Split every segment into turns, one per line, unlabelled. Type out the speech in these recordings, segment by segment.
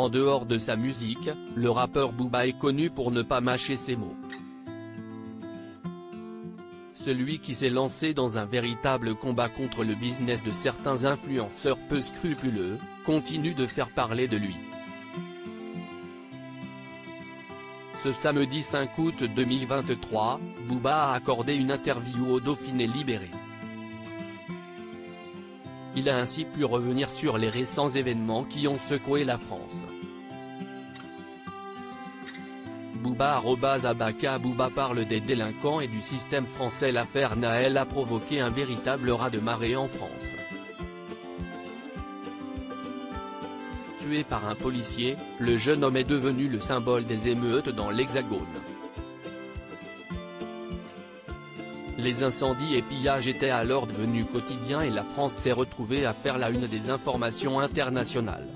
En dehors de sa musique, le rappeur Booba est connu pour ne pas mâcher ses mots. Celui qui s'est lancé dans un véritable combat contre le business de certains influenceurs peu scrupuleux, continue de faire parler de lui. Ce samedi 5 août 2023, Booba a accordé une interview au Dauphiné Libéré. Il a ainsi pu revenir sur les récents événements qui ont secoué la France. Booba @Abaka Booba parle des délinquants et du système français. L'affaire Naël a provoqué un véritable raz-de-marée en France. Tué par un policier, le jeune homme est devenu le symbole des émeutes dans l'Hexagone. Les incendies et pillages étaient alors devenus quotidiens et la France s'est retrouvée à faire la une des informations internationales.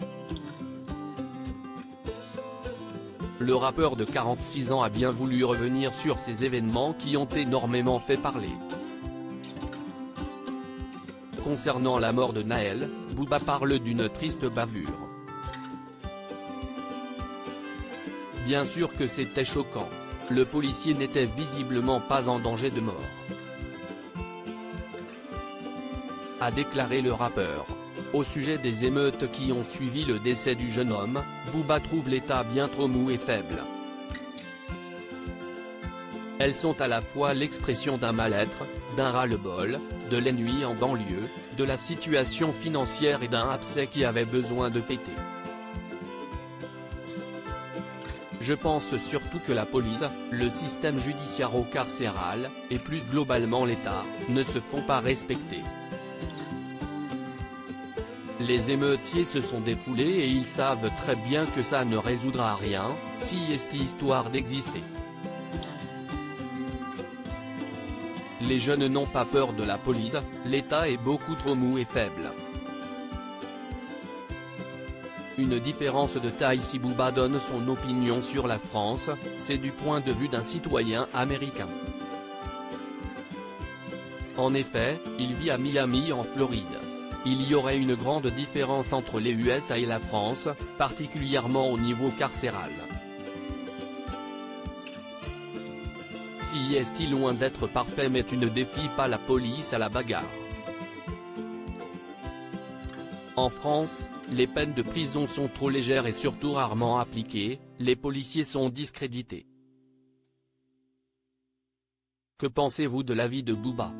Le rappeur de 46 ans a bien voulu revenir sur ces événements qui ont énormément fait parler. Concernant la mort de Naël, Booba parle d'une triste bavure. Bien sûr que c'était choquant. Le policier n'était visiblement pas en danger de mort, a déclaré le rappeur. Au sujet des émeutes qui ont suivi le décès du jeune homme, Booba trouve l'état bien trop mou et faible. Elles sont à la fois l'expression d'un mal-être, d'un ras-le-bol, de l'ennui en banlieue, de la situation financière et d'un abcès qui avait besoin de péter. Je pense surtout que la police, le système judiciaire-carcéral, et plus globalement l'État, ne se font pas respecter. Les émeutiers se sont défoulés et ils savent très bien que ça ne résoudra rien, si est histoire d'exister. Les jeunes n'ont pas peur de la police, l'État est beaucoup trop mou et faible. Une différence de taille. Si Booba donne son opinion sur la France, c'est du point de vue d'un citoyen américain. En effet, il vit à Miami en Floride. Il y aurait une grande différence entre les USA et la France, particulièrement au niveau carcéral. Si est loin d'être parfait mais tu ne défies pas la police à la bagarre. En France, les peines de prison sont trop légères et surtout rarement appliquées, les policiers sont discrédités. Que pensez-vous de l'avis de Booba ?